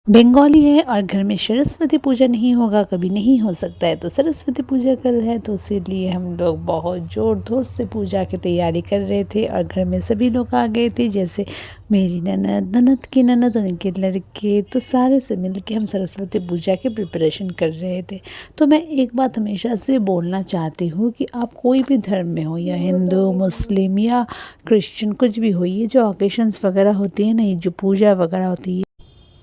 बंगाली है और घर में सरस्वती पूजा नहीं होगा कभी नहीं हो सकता है। तो सरस्वती पूजा कल है तो इसीलिए हम लोग बहुत ज़ोर ज़ोर से पूजा की तैयारी कर रहे थे और घर में सभी लोग आ गए थे, जैसे मेरी ननद की ननद, उनके लड़के, तो सारे से मिल के हम सरस्वती पूजा की प्रिपरेशन कर रहे थे। तो मैं एक बात हमेशा से बोलना चाहती हूँ कि आप कोई भी धर्म में हो, या हिंदू, मुस्लिम या क्रिश्चियन, कुछ भी हो, ये जो ओकेशंस वगैरह होती है ना, ये जो पूजा वगैरह होती है,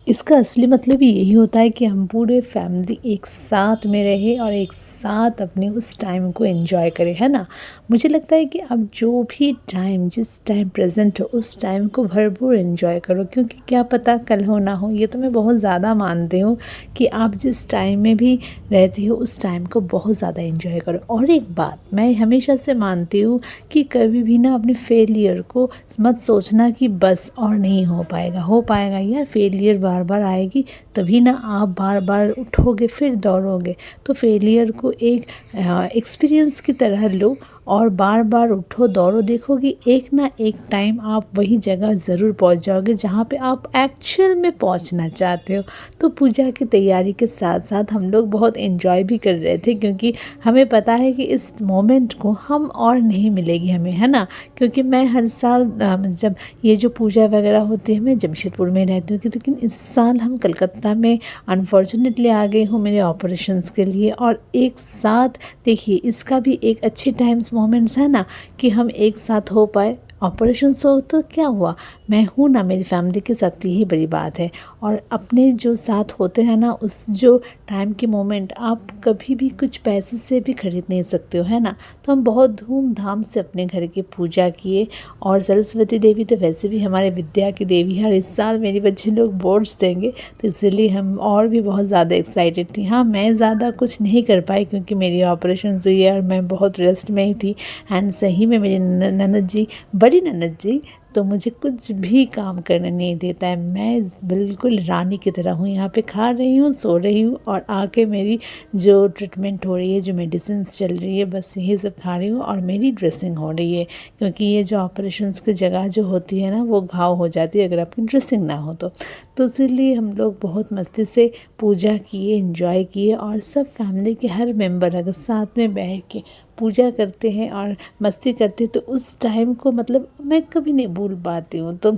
इसका असली मतलब ही यही होता है कि हम पूरे फैमिली एक साथ में रहे और एक साथ अपने उस टाइम को एंजॉय करें, है ना। मुझे लगता है कि अब जो भी टाइम, जिस टाइम प्रेजेंट हो, उस टाइम को भरपूर एंजॉय करो, क्योंकि क्या पता कल हो ना हो। ये तो मैं बहुत ज़्यादा मानती हूँ कि आप जिस टाइम में भी रहती हो उस टाइम को बहुत ज़्यादा एंजॉय करो। और एक बात मैं हमेशा से मानती हूँ कि कभी भी ना अपने फेलियर को मत सोचना कि बस और नहीं हो पाएगा। हो पाएगा यार, फेलियर बार बार आएगी, तभी ना आप बार बार उठोगे फिर दौड़ोगे। तो फेलियर को एक एक्सपीरियंस की तरह लो और बार बार उठो दौड़ो, देखोगे एक ना एक टाइम आप वही जगह ज़रूर पहुंच जाओगे जहां पे आप एक्चुअल में पहुंचना चाहते हो। तो पूजा की तैयारी के साथ साथ हम लोग बहुत एंजॉय भी कर रहे थे, क्योंकि हमें पता है कि इस मोमेंट को हम और नहीं मिलेगी हमें, है ना। क्योंकि मैं हर साल जब ये जो पूजा वगैरह होती है, मैं जमशेदपुर में रहती हूँ, लेकिन इस साल हम कलकत्ता में अनफॉर्चुनेटली आ गई हूँ मेरे ऑपरेशंस के लिए। और एक साथ देखिए, इसका भी एक अच्छे टाइम्स मोमेंट्स है ना, कि हम एक साथ हो पाए। ऑपरेशन हो तो क्या हुआ, मैं हूँ ना, मेरी फैमिली के साथ, यही बड़ी बात है। और अपने जो साथ होते हैं ना, उस जो टाइम के मोमेंट आप कभी भी कुछ पैसे से भी खरीद नहीं सकते हो, है ना। तो हम बहुत धूमधाम से अपने घर की पूजा किए। और सरस्वती देवी तो वैसे भी हमारे विद्या की देवी है, और इस साल मेरे बच्चे लोग बोर्ड्स देंगे, तो इसीलिए हम और भी बहुत ज़्यादा एक्साइटेड थी। हाँ, मैं ज़्यादा कुछ नहीं कर पाई क्योंकि मेरी ऑपरेशन हुई है और मैं बहुत रेस्ट में ही थी। एंड सही में मेरी ननद जी, बड़ी ननद जी, तो मुझे कुछ भी काम करने नहीं देता है। मैं बिल्कुल रानी की तरह हूँ, यहाँ पे खा रही हूँ, सो रही हूँ, और आके मेरी जो ट्रीटमेंट हो रही है, जो मेडिसिन चल रही है, बस यही सब खा रही हूँ और मेरी ड्रेसिंग हो रही है। क्योंकि ये जो ऑपरेशंस की जगह जो होती है ना, वो घाव हो जाती है अगर आपकी ड्रेसिंग ना हो तो इसीलिए हम लोग बहुत मस्ती से पूजा किए, एंजॉय किए। और सब फैमिली के हर मेंबर अगर साथ में बैठ के पूजा करते हैं और मस्ती करते हैं, तो उस टाइम को मतलब मैं कभी नहीं भूल पाती हूँ। तो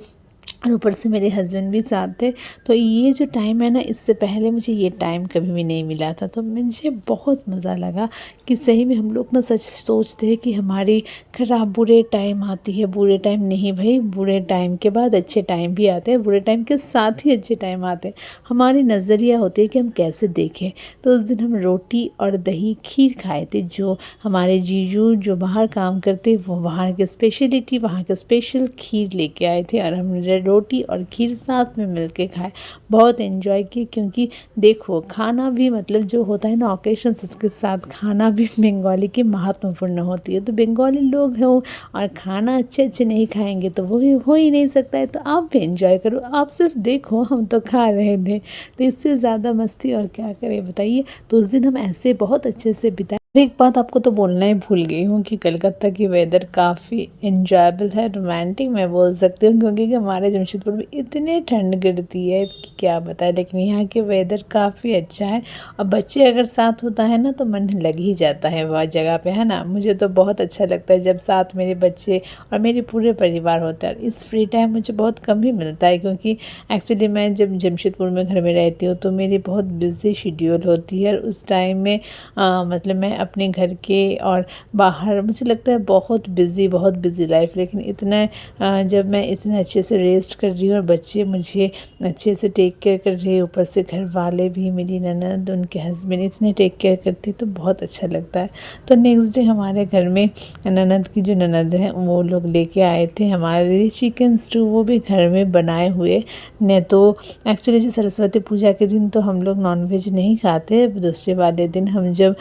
और ऊपर से मेरे हस्बैंड भी साथ थे, तो ये जो टाइम है ना, इससे पहले मुझे ये टाइम कभी भी नहीं मिला था। तो मुझे बहुत मज़ा लगा कि सही में हम लोग ना सच सोचते हैं कि हमारी खराब बुरे टाइम आती है, बुरे टाइम नहीं भाई, बुरे टाइम के बाद अच्छे टाइम भी आते हैं, बुरे टाइम के साथ ही अच्छे टाइम आते हैं। हमारी नज़रिया होती है कि हम कैसे देखें। तो उस दिन हम रोटी और दही खीर खाए थे। जो हमारे जीजू जो बाहर काम करते, वो बाहर के स्पेशलिटी, वहाँ के स्पेशल खीर लेके आए थे, और हम रोटी और खीर साथ में मिलके खाए, बहुत एंजॉय किए। क्योंकि देखो, खाना भी मतलब जो होता है ना ओकेशंस, उसके साथ खाना भी बंगाली की महत्वपूर्ण होती है। तो बंगाली लोग हो और खाना अच्छे अच्छे नहीं खाएंगे तो वो हो ही नहीं सकता है। तो आप भी एंजॉय करो, आप सिर्फ देखो, हम तो खा रहे थे, तो इससे ज़्यादा मस्ती और क्या करें बताइए। तो उस दिन हम ऐसे बहुत अच्छे से बिताए। एक बात आपको तो बोलना ही भूल गई हूँ कि कलकत्ता की वेदर काफ़ी इंजॉयबल है, रोमांटिक मैं बोल सकती हूँ, क्योंकि हमारे जमशेदपुर में इतनी ठंड गिरती है कि क्या बताएं। लेकिन यहाँ के वेदर काफ़ी अच्छा है, और बच्चे अगर साथ होता है ना तो मन लग ही जाता है वह जगह पे, है ना। मुझे तो बहुत अच्छा लगता है जब साथ मेरे बच्चे और मेरे पूरे परिवार होता है। इस फ्री टाइम मुझे बहुत कम ही मिलता है, क्योंकि एक्चुअली मैं जब जमशेदपुर में घर में रहती हूँ तो मेरी बहुत बिजी शेड्यूल होती है, और उस टाइम में मतलब मैं अपने घर के और बाहर, मुझे लगता है बहुत बिज़ी लाइफ। लेकिन इतना जब मैं इतने अच्छे से रेस्ट कर रही हूँ और बच्चे मुझे अच्छे से टेक केयर कर रहे हैं, ऊपर से घर वाले भी, मेरी ननद, उनके हस्बैंड इतने टेक केयर करते, तो बहुत अच्छा लगता है। तो नेक्स्ट डे हमारे घर में ननद की जो ननद हैं वो लोग लेके आए थे हमारे लिए चिकन स्टू, वो भी घर में बनाए हुए ने। तो एक्चुअली जो सरस्वती पूजा के दिन तो हम लोग नॉनवेज नहीं खाते, दूसरे वाले दिन हम जब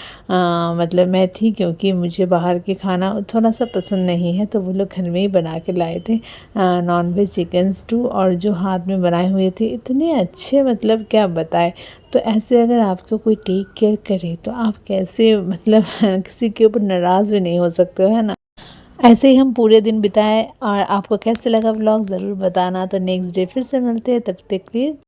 मतलब मैं थी, क्योंकि मुझे बाहर के खाना थोड़ा सा पसंद नहीं है, तो वो लोग घर में ही बना के लाए थे नॉनवेज चिकन स्टू, और जो हाथ में बनाए हुए थे इतने अच्छे, मतलब क्या बताएं। तो ऐसे अगर आपको कोई टेक केयर करे तो आप कैसे मतलब किसी के ऊपर नाराज़ भी नहीं हो सकते हो, है ना। ऐसे ही हम पूरे दिन बिताए। और आपको कैसे लगा व्लॉग ज़रूर बताना। तो नेक्स्ट डे फिर से मिलते हैं, तब तक के लिए